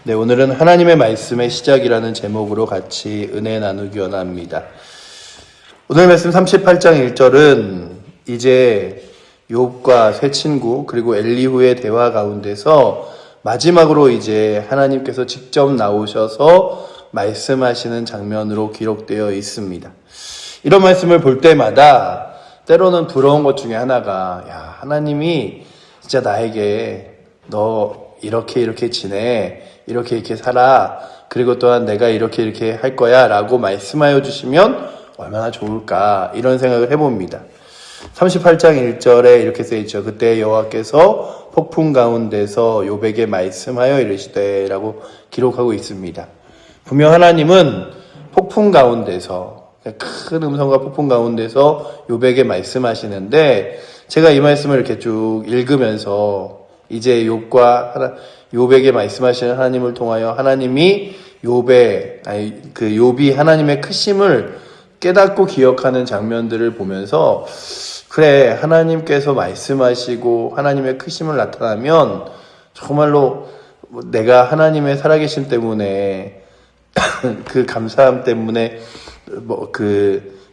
네, 오늘은 하나님의 말씀의 시작이라는 제목으로 같이 은혜 나누기 원합니다. 오늘 말씀 38장 1절은 이제 욥과 세 친구 그리고 엘리후의 대화 가운데서 마지막으로 이제 하나님께서 직접 나오셔서 말씀하시는 장면으로 기록되어 있습니다. 이런 말씀을 볼 때마다 때로는 부러운 것 중에 하나가 하나님이 진짜 나에게 너 이렇게 지내, 이렇게 살아, 그리고 또한 내가 이렇게 할 거야 라고 말씀하여 주시면 얼마나 좋을까, 이런 생각을 해봅니다. 38장 1절에 이렇게 써있죠. 그때 여호와께서 폭풍 가운데서 욥에게 말씀하여 이르시되 라고 기록하고 있습니다. 분명 하나님은 폭풍 가운데서, 큰 음성과 폭풍 가운데서 욥에게 말씀하시는데, 제가 이 말씀을 이렇게 쭉 읽으면서 이제 욥에게 말씀하시는 하나님을 통하여 하나님이 욥이 하나님의 크심을 깨닫고 기억하는 장면들을 보면서, 그래, 하나님께서 말씀하시고 하나님의 크심을 나타나면 정말로 내가 하나님의 살아계심 때문에 그 감사함 때문에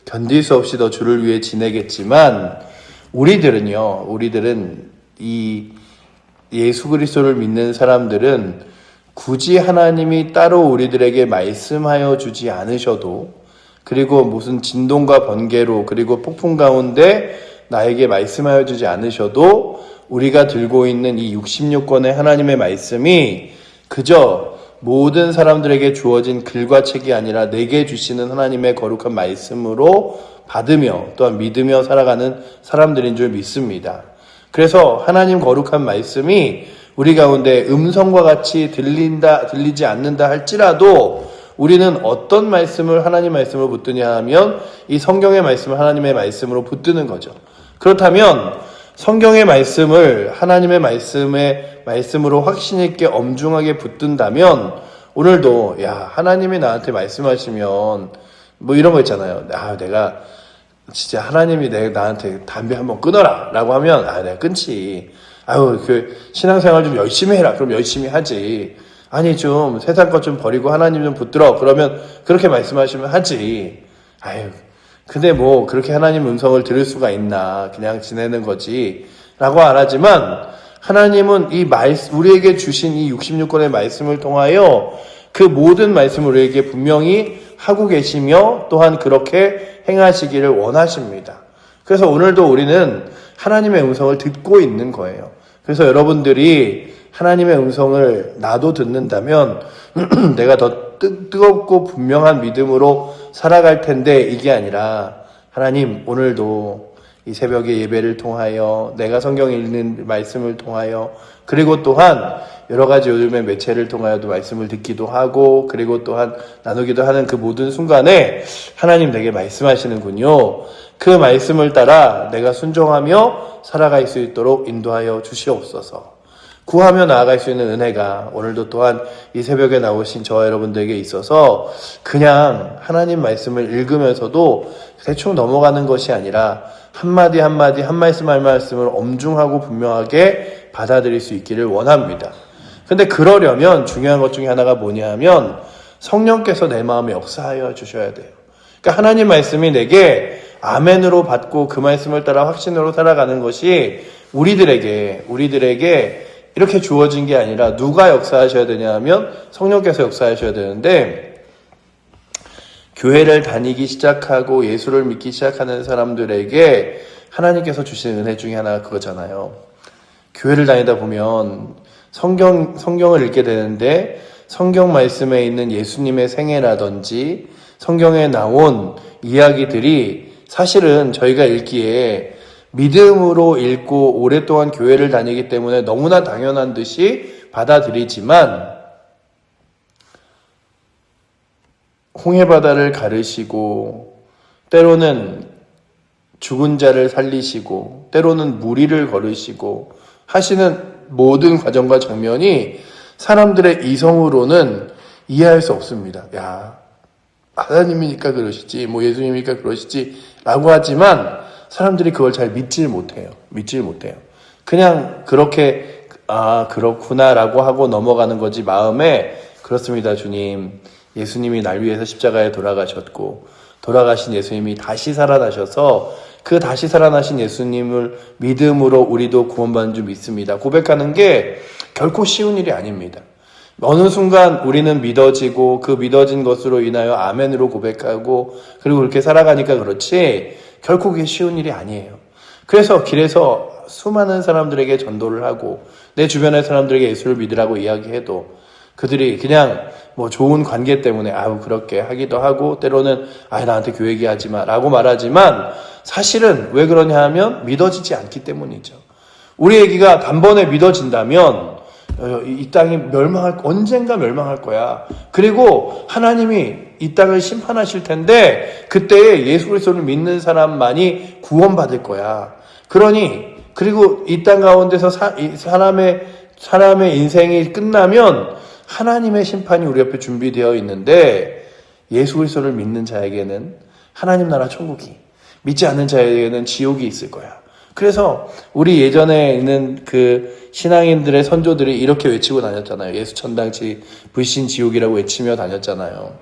견딜 수 없이 더 주를 위해 지내겠지만, 우리들은 이 예수 그리스도를 믿는 사람들은 굳이 하나님이 따로 우리들에게 말씀하여 주지 않으셔도, 그리고 무슨 진동과 번개로 그리고 폭풍 가운데 나에게 말씀하여 주지 않으셔도 우리가 들고 있는 이 66권의 하나님의 말씀이 그저 모든 사람들에게 주어진 글과 책이 아니라 내게 주시는 하나님의 거룩한 말씀으로 받으며 또한 믿으며 살아가는 사람들인 줄 믿습니다. 그래서 하나님 거룩한 말씀이 우리 가운데 음성과 같이 들리지 않는다 할지라도 우리는 어떤 말씀을 하나님 말씀으로 붙드냐 하면 이 성경의 말씀을 하나님의 말씀으로 붙드는 거죠. 그렇다면 성경의 말씀을 하나님의 말씀으로 확신 있게 엄중하게 붙든다면 오늘도 하나님이 나한테 말씀하시면 이런 거 있잖아요. 내가 진짜 하나님이 나한테 담배 한번 끊어라 라고 하면 내가 끊지. 신앙생활 좀 열심히 해라. 그럼 열심히 하지. 아니 좀 세상 것 좀 버리고 하나님 좀 붙들어. 그러면 그렇게 말씀하시면 하지. 근데 그렇게 하나님 음성을 들을 수가 있나. 그냥 지내는 거지 라고 안 하지만, 하나님은 우리에게 주신 이 66권의 말씀을 통하여 그 모든 말씀을 우리에게 분명히 하고 계시며 또한 그렇게 행하시기를 원하십니다. 그래서 오늘도 우리는 하나님의 음성을 듣고 있는 거예요. 그래서 여러분들이 하나님의 음성을 나도 듣는다면 내가 더 뜨겁고 분명한 믿음으로 살아갈 텐데, 이게 아니라 하나님 오늘도 이 새벽의 예배를 통하여 내가 성경 읽는 말씀을 통하여 그리고 또한 여러 가지 요즘의 매체를 통하여도 말씀을 듣기도 하고 그리고 또한 나누기도 하는 그 모든 순간에 하나님 내게 말씀하시는군요. 그 말씀을 따라 내가 순종하며 살아갈 수 있도록 인도하여 주시옵소서. 구하며 나아갈 수 있는 은혜가 오늘도 또한 이 새벽에 나오신 저와 여러분들에게 있어서 그냥 하나님 말씀을 읽으면서도 대충 넘어가는 것이 아니라 한마디 한 말씀 한 말씀을 엄중하고 분명하게 받아들일 수 있기를 원합니다. 근데 그러려면 중요한 것 중에 하나가 뭐냐 하면 성령께서 내 마음에 역사하여 주셔야 돼요. 그러니까 하나님 말씀이 내게 아멘으로 받고 그 말씀을 따라 확신으로 살아가는 것이 우리들에게 이렇게 주어진 게 아니라 누가 역사하셔야 되냐 하면 성령께서 역사하셔야 되는데, 교회를 다니기 시작하고 예수를 믿기 시작하는 사람들에게 하나님께서 주신 은혜 중에 하나가 그거잖아요. 교회를 다니다 보면 성경을 읽게 되는데 성경 말씀에 있는 예수님의 생애라든지 성경에 나온 이야기들이 사실은 저희가 읽기에 믿음으로 읽고 오랫동안 교회를 다니기 때문에 너무나 당연한 듯이 받아들이지만, 홍해바다를 가르시고 때로는 죽은 자를 살리시고 때로는 무리를 걸으시고 하시는 모든 과정과 장면이 사람들의 이성으로는 이해할 수 없습니다. 하나님이니까 그러시지, 예수님이니까 그러시지 라고 하지만 사람들이 그걸 잘 믿질 못해요. 그냥 그렇게 아, 그렇구나라고 하고 넘어가는 거지, 마음에. 그렇습니다, 주님. 예수님이 날 위해서 십자가에 돌아가셨고, 돌아가신 예수님이 다시 살아나셔서 그 다시 살아나신 예수님을 믿음으로 우리도 구원받는 줄 믿습니다. 고백하는 게 결코 쉬운 일이 아닙니다. 어느 순간 우리는 믿어지고 그 믿어진 것으로 인하여 아멘으로 고백하고 그리고 그렇게 살아가니까 그렇지 결코 그게 쉬운 일이 아니에요. 그래서 길에서 수많은 사람들에게 전도를 하고 내 주변의 사람들에게 예수를 믿으라고 이야기해도 그들이 그냥 뭐 좋은 관계 때문에 아우 그렇게 하기도 하고 때로는 나한테 교회 얘기하지 마 라고 말하지만 사실은 왜 그러냐 하면 믿어지지 않기 때문이죠. 우리 얘기가 단번에 믿어진다면 이 땅이 언젠가 멸망할 거야. 그리고 하나님이 이 땅을 심판하실 텐데 그때에 예수 그리스도를 믿는 사람만이 구원받을 거야. 그리고 이 땅 가운데서 사람의 인생이 끝나면 하나님의 심판이 우리 옆에 준비되어 있는데 예수 그리스도를 믿는 자에게는 하나님 나라 천국이, 믿지 않는 자에게는 지옥이 있을 거야. 그래서 우리 예전에 있는 그 신앙인들의 선조들이 이렇게 외치고 다녔잖아요. 예수 천당치 불신 지옥이라고 외치며 다녔잖아요.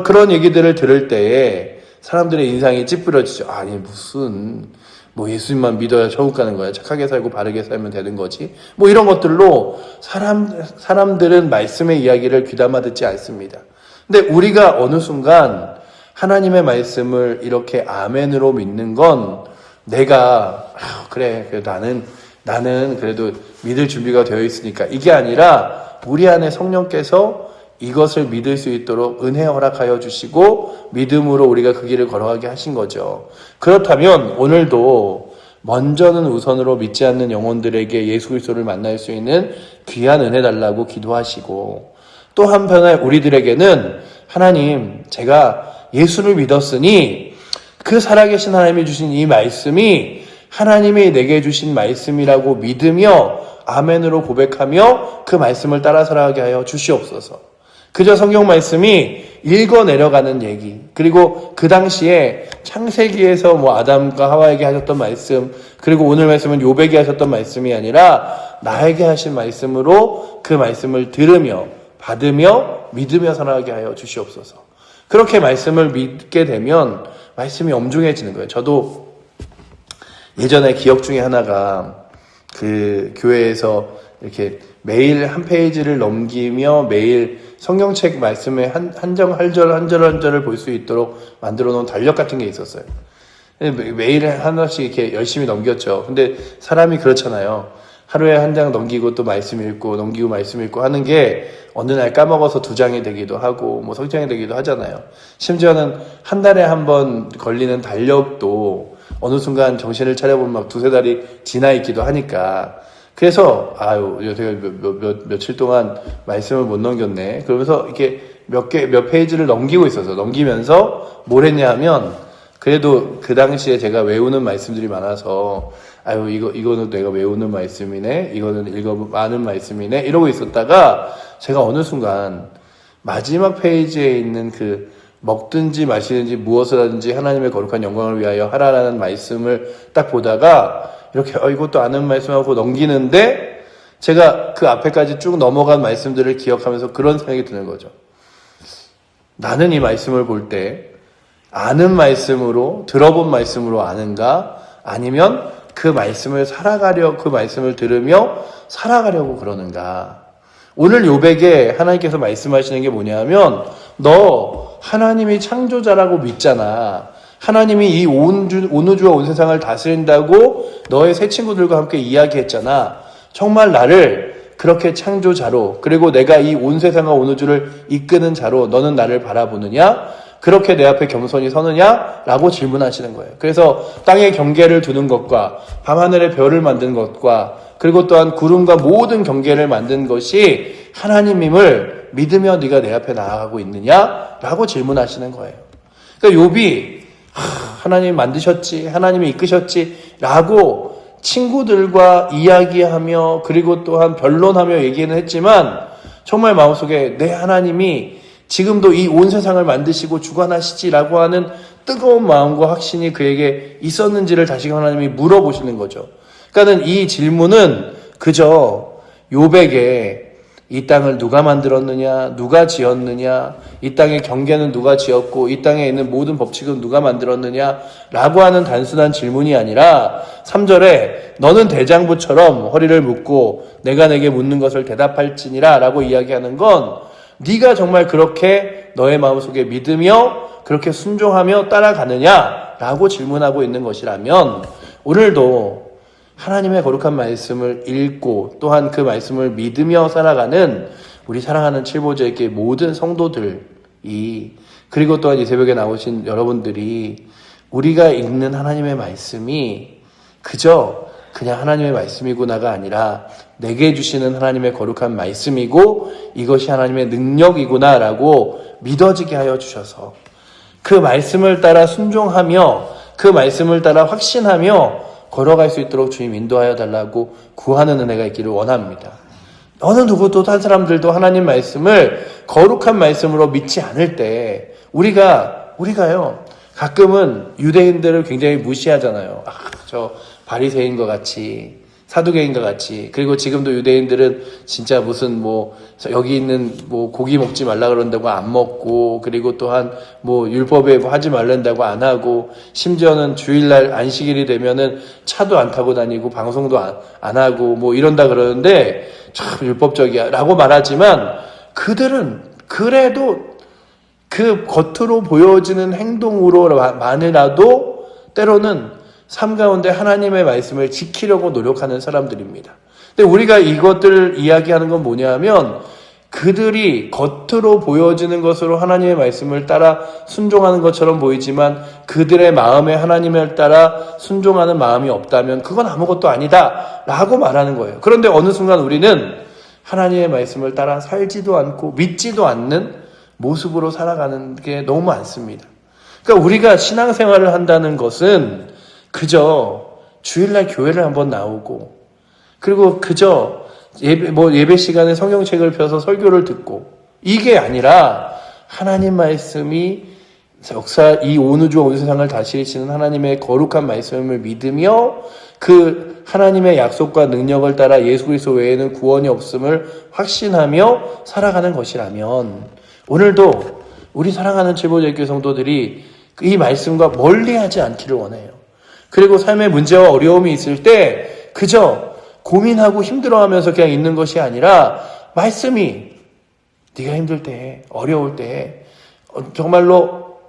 그런 얘기들을 들을 때에 사람들의 인상이 찌푸려지죠. 아니 무슨 예수님만 믿어야 천국 가는 거야. 착하게 살고 바르게 살면 되는 거지. 이런 것들로 사람들은 말씀의 이야기를 귀담아 듣지 않습니다. 근데 우리가 어느 순간 하나님의 말씀을 이렇게 아멘으로 믿는 건 내가 그래 나는 그래도 믿을 준비가 되어 있으니까 이게 아니라 우리 안에 성령께서 이것을 믿을 수 있도록 은혜 허락하여 주시고 믿음으로 우리가 그 길을 걸어가게 하신 거죠. 그렇다면 오늘도 먼저는 우선으로 믿지 않는 영혼들에게 예수 그리스도를 만날 수 있는 귀한 은혜 달라고 기도하시고 또 한편에 우리들에게는 하나님 제가 예수를 믿었으니 그 살아계신 하나님이 주신 이 말씀이 하나님이 내게 주신 말씀이라고 믿으며 아멘으로 고백하며 그 말씀을 따라 살아가게 하여 주시옵소서. 그저 성경 말씀이 읽어 내려가는 얘기 그리고 그 당시에 창세기에서 아담과 하와에게 하셨던 말씀 그리고 오늘 말씀은 욥에게 하셨던 말씀이 아니라 나에게 하신 말씀으로 그 말씀을 들으며 받으며 믿으며 살아가게 하여 주시옵소서. 그렇게 말씀을 믿게 되면 말씀이 엄중해지는 거예요. 저도 예전에 기억 중에 하나가 그 교회에서 이렇게 매일 한 페이지를 넘기며 매일 성경책 말씀의 한 절을 볼 수 있도록 만들어 놓은 달력 같은 게 있었어요. 매일 하나씩 이렇게 열심히 넘겼죠. 근데 사람이 그렇잖아요. 하루에 한 장 넘기고 또 말씀 읽고 넘기고 말씀 읽고 하는 게 어느 날 까먹어서 2장이 되기도 하고 3장이 되기도 하잖아요. 심지어는 한 달에 한 번 걸리는 달력도 어느 순간 정신을 차려보면 막 2-3달이 지나 있기도 하니까 그래서 제가 며칠 동안 말씀을 못 넘겼네. 그러면서 이렇게 몇 페이지를 넘기면서 뭘 했냐 하면 그래도 그 당시에 제가 외우는 말씀들이 많아서 이거는 내가 외우는 말씀이네. 이거는 아는 말씀이네. 이러고 있었다가 제가 어느 순간 마지막 페이지에 있는 그 먹든지 마시든지 무엇을 하든지 하나님의 거룩한 영광을 위하여 하라라는 말씀을 딱 보다가 이렇게 이것도 아는 말씀하고 넘기는데 제가 그 앞에까지 쭉 넘어간 말씀들을 기억하면서 그런 생각이 드는 거죠. 나는 이 말씀을 볼 때 아는 말씀으로 들어본 말씀으로 아는가 아니면 그 말씀을 그 말씀을 들으며 살아가려고 그러는가. 오늘 욥에게 하나님께서 말씀하시는 게 뭐냐면 너 하나님이 창조자라고 믿잖아. 하나님이 이 온 우주와 온 세상을 다스린다고 너의 새 친구들과 함께 이야기했잖아. 정말 나를 그렇게 창조자로 그리고 내가 이 온 세상과 온 우주를 이끄는 자로 너는 나를 바라보느냐? 그렇게 내 앞에 겸손히 서느냐? 라고 질문하시는 거예요. 그래서 땅에 경계를 두는 것과 밤하늘에 별을 만든 것과 그리고 또한 구름과 모든 경계를 만든 것이 하나님임을 믿으며 네가 내 앞에 나아가고 있느냐? 라고 질문하시는 거예요. 그러니까 욥이 하나님 만드셨지, 하나님이 이끄셨지 라고 친구들과 이야기하며 그리고 또한 변론하며 얘기는 했지만 정말 마음속에 내 하나님이 지금도 이 온 세상을 만드시고 주관하시지라고 하는 뜨거운 마음과 확신이 그에게 있었는지를 다시 하나님이 물어보시는 거죠. 그러니까는 이 질문은 그저 욥에게 이 땅을 누가 만들었느냐, 누가 지었느냐, 이 땅의 경계는 누가 지었고 이 땅에 있는 모든 법칙은 누가 만들었느냐 라고 하는 단순한 질문이 아니라 3절에 너는 대장부처럼 허리를 묶고 내가 내게 묻는 것을 대답할지니라 라고 이야기하는 건 네가 정말 그렇게 너의 마음속에 믿으며 그렇게 순종하며 따라가느냐 라고 질문하고 있는 것이라면 오늘도 하나님의 거룩한 말씀을 읽고 또한 그 말씀을 믿으며 살아가는 우리 사랑하는 칠보제의 모든 성도들이 그리고 또한 이 새벽에 나오신 여러분들이 우리가 읽는 하나님의 말씀이 그냥 하나님의 말씀이구나가 아니라 내게 주시는 하나님의 거룩한 말씀이고 이것이 하나님의 능력이구나라고 믿어지게 하여 주셔서 그 말씀을 따라 순종하며 그 말씀을 따라 확신하며 걸어갈 수 있도록 주님 인도하여 달라고 구하는 은혜가 있기를 원합니다. 어느 누구도 다른 사람들도 하나님 말씀을 거룩한 말씀으로 믿지 않을 때 우리가요 가끔은 유대인들을 굉장히 무시하잖아요. 저 바리새인 것 같이 사두개인 것 같이. 그리고 지금도 유대인들은 진짜 무슨 여기 있는 고기 먹지 말라 그런다고 안 먹고, 그리고 또한 율법에 하지 말란다고 안 하고, 심지어는 주일날 안식일이 되면은 차도 안 타고 다니고 방송도 안 하고 이런다 그러는데 참 율법적이야 라고 말하지만 그들은 그래도 그 겉으로 보여지는 행동으로만이라도 때로는 삶 가운데 하나님의 말씀을 지키려고 노력하는 사람들입니다. 근데 우리가 이것들을 이야기하는 건 뭐냐면 그들이 겉으로 보여지는 것으로 하나님의 말씀을 따라 순종하는 것처럼 보이지만 그들의 마음에 하나님을 따라 순종하는 마음이 없다면 그건 아무것도 아니다 라고 말하는 거예요. 그런데 어느 순간 우리는 하나님의 말씀을 따라 살지도 않고 믿지도 않는 모습으로 살아가는 게 너무 많습니다. 그러니까 우리가 신앙생활을 한다는 것은 그저 주일날 교회를 한번 나오고 그리고 그저 예배 시간에 성경책을 펴서 설교를 듣고 이게 아니라 하나님 말씀이 이 온 우주와 온 세상을 다스리시는 하나님의 거룩한 말씀을 믿으며 그 하나님의 약속과 능력을 따라 예수 그리스도 외에는 구원이 없음을 확신하며 살아가는 것이라면 오늘도 우리 사랑하는 칠보제교회 성도들이 이 말씀과 멀리하지 않기를 원해요. 그리고 삶의 문제와 어려움이 있을 때 그저 고민하고 힘들어하면서 그냥 있는 것이 아니라 말씀이 네가 힘들 때, 어려울 때, 정말로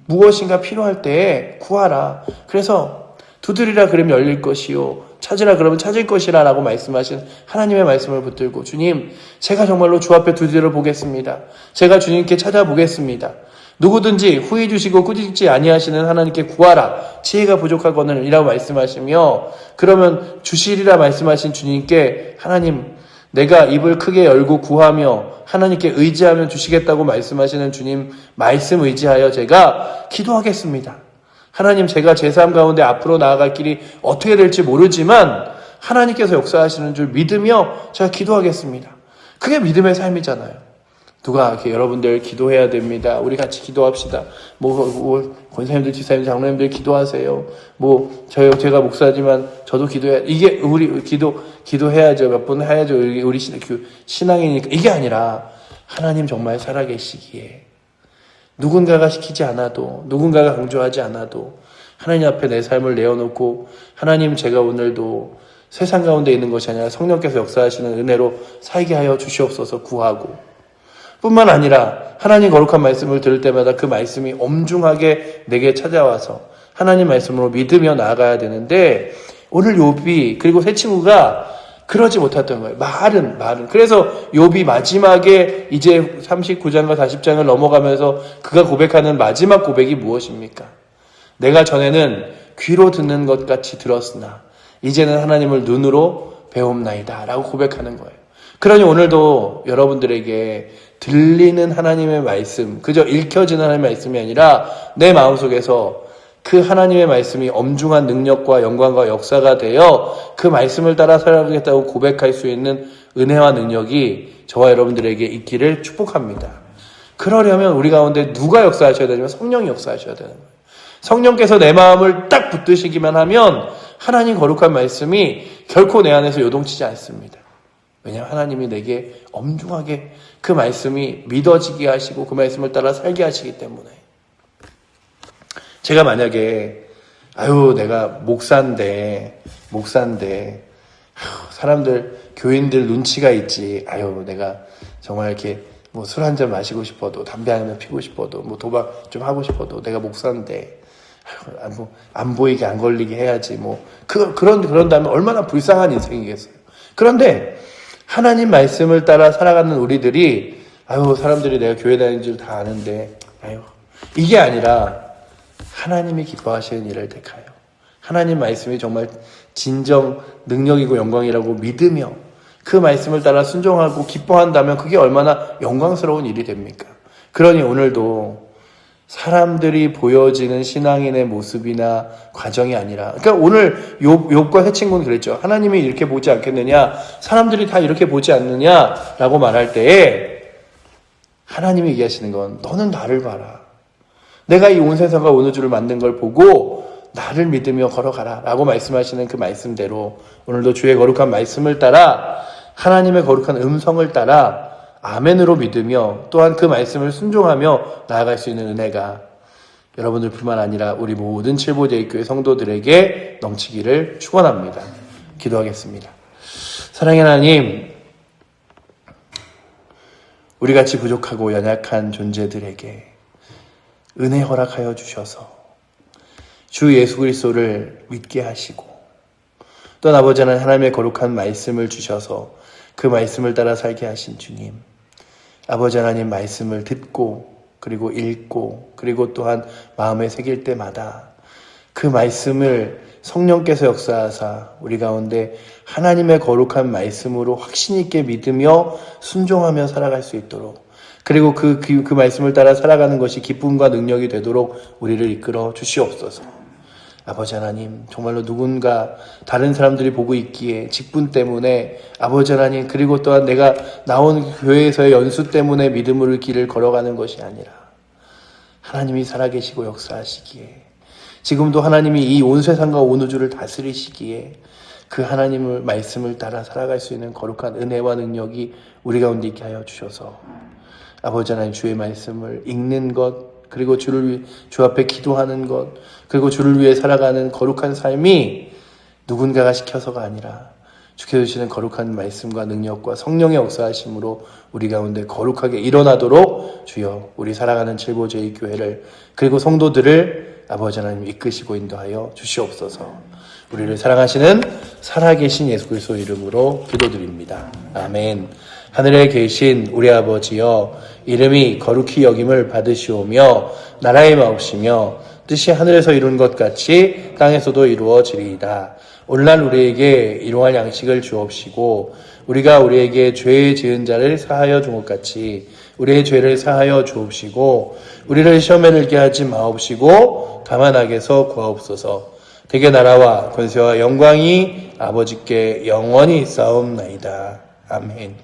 무엇인가 필요할 때 구하라. 그래서 두드리라 그러면 열릴 것이요, 찾으라 그러면 찾을 것이라 라고 말씀하신 하나님의 말씀을 붙들고 주님, 제가 정말로 주 앞에 두드려 보겠습니다. 제가 주님께 찾아보겠습니다. 누구든지 후히 주시고 꾸짖지 아니하시는 하나님께 구하라. 지혜가 부족하거늘 이라고 말씀하시며 그러면 주시리라 말씀하신 주님께 하나님 내가 입을 크게 열고 구하며 하나님께 의지하면 주시겠다고 말씀하시는 주님 말씀 의지하여 제가 기도하겠습니다. 하나님 제가 제 삶 가운데 앞으로 나아갈 길이 어떻게 될지 모르지만 하나님께서 역사하시는 줄 믿으며 제가 기도하겠습니다. 그게 믿음의 삶이잖아요. 누가 이렇게 여러분들 기도해야 됩니다. 우리 같이 기도합시다. 권사님들, 지사님, 장로님들 기도하세요. 제가 목사지만 저도 이게 우리 기도해야죠. 몇 번 해야죠. 우리 신앙이니까. 이게 아니라 하나님 정말 살아계시기에 누군가가 시키지 않아도, 누군가가 강조하지 않아도 하나님 앞에 내 삶을 내어놓고 하나님 제가 오늘도 세상 가운데 있는 것이 아니라 성령께서 역사하시는 은혜로 살게 하여 주시옵소서 구하고 뿐만 아니라 하나님 거룩한 말씀을 들을 때마다 그 말씀이 엄중하게 내게 찾아와서 하나님 말씀으로 믿으며 나아가야 되는데 오늘 욥이 그리고 세 친구가 그러지 못했던 거예요. 말은. 그래서 욥이 마지막에 이제 39장과 40장을 넘어가면서 그가 고백하는 마지막 고백이 무엇입니까? 내가 전에는 귀로 듣는 것 같이 들었으나 이제는 하나님을 눈으로 배움나이다 라고 고백하는 거예요. 그러니 오늘도 여러분들에게 들리는 하나님의 말씀, 그저 읽혀지는 하나님의 말씀이 아니라 내 마음속에서 그 하나님의 말씀이 엄중한 능력과 영광과 역사가 되어 그 말씀을 따라 살아가겠다고 고백할 수 있는 은혜와 능력이 저와 여러분들에게 있기를 축복합니다. 그러려면 우리 가운데 누가 역사하셔야 되냐면 성령이 역사하셔야 되는 거예요. 성령께서 내 마음을 딱 붙드시기만 하면 하나님 거룩한 말씀이 결코 내 안에서 요동치지 않습니다. 왜냐하면 하나님이 내게 엄중하게 그 말씀이 믿어지게 하시고 그 말씀을 따라 살게 하시기 때문에. 제가 만약에 내가 목사인데 사람들 교인들 눈치가 있지. 내가 정말 이렇게 뭐 술 한 잔 마시고 싶어도 담배 한 잔 피고 싶어도 뭐 도박 좀 하고 싶어도 내가 목사인데 안 보이게 안 걸리게 해야지. 그런다면 얼마나 불쌍한 인생이겠어요. 그런데 하나님 말씀을 따라 살아가는 우리들이 사람들이 내가 교회 다니는 줄 다 아는데 이게 아니라 하나님이 기뻐하시는 일을 택하여 하나님 말씀이 정말 진정 능력이고 영광이라고 믿으며 그 말씀을 따라 순종하고 기뻐한다면 그게 얼마나 영광스러운 일이 됩니까? 그러니 오늘도 사람들이 보여지는 신앙인의 모습이나 과정이 아니라, 그러니까 오늘 욥과 새 친구는 그랬죠. 하나님이 이렇게 보지 않겠느냐, 사람들이 다 이렇게 보지 않느냐라고 말할 때에 하나님이 얘기하시는 건 너는 나를 봐라. 내가 이 온 세상과 온 우주를 만든 걸 보고 나를 믿으며 걸어가라 라고 말씀하시는 그 말씀대로 오늘도 주의 거룩한 말씀을 따라 하나님의 거룩한 음성을 따라 아멘으로 믿으며 또한 그 말씀을 순종하며 나아갈 수 있는 은혜가 여러분들뿐만 아니라 우리 모든 칠보제일교회 성도들에게 넘치기를 축원합니다. 기도하겠습니다. 사랑의 하나님, 우리같이 부족하고 연약한 존재들에게 은혜 허락하여 주셔서 주 예수 그리스도를 믿게 하시고 또 아버지 하나님 하나님의 거룩한 말씀을 주셔서 그 말씀을 따라 살게 하신 주님, 아버지 하나님 말씀을 듣고 그리고 읽고 그리고 또한 마음에 새길 때마다 그 말씀을 성령께서 역사하사 우리 가운데 하나님의 거룩한 말씀으로 확신 있게 믿으며 순종하며 살아갈 수 있도록, 그리고 그 말씀을 따라 살아가는 것이 기쁨과 능력이 되도록 우리를 이끌어 주시옵소서. 아버지 하나님, 정말로 누군가 다른 사람들이 보고 있기에 직분 때문에 아버지 하나님, 그리고 또한 내가 나온 교회에서의 연수 때문에 믿음으로 길을 걸어가는 것이 아니라 하나님이 살아계시고 역사하시기에 지금도 하나님이 이 온 세상과 온 우주를 다스리시기에 그 하나님의 말씀을 따라 살아갈 수 있는 거룩한 은혜와 능력이 우리 가운데 있게 하여 주셔서 아버지 하나님, 주의 말씀을 읽는 것, 그리고 주 앞에 기도하는 것, 그리고 주를 위해 살아가는 거룩한 삶이 누군가가 시켜서가 아니라 주께서 주시는 거룩한 말씀과 능력과 성령의 역사하심으로 우리 가운데 거룩하게 일어나도록 주여 우리 살아가는 칠보제일교회를 그리고 성도들을 아버지 하나님 이끄시고 인도하여 주시옵소서. 우리를 사랑하시는 살아계신 예수 그리스도 이름으로 기도드립니다. 아멘. 하늘에 계신 우리 아버지여, 이름이 거룩히 여김을 받으시오며 나라의 마옵시며 뜻이 하늘에서 이룬 것 같이 땅에서도 이루어지리이다. 오늘날 우리에게 일용할 양식을 주옵시고 우리가 우리에게 죄 지은 자를 사하여 준 것 같이 우리의 죄를 사하여 주옵시고 우리를 시험에 들게 하지 마옵시고 다만 악에서 구하옵소서. 대개 나라와 권세와 영광이 아버지께 영원히 있사옵나이다. 아멘.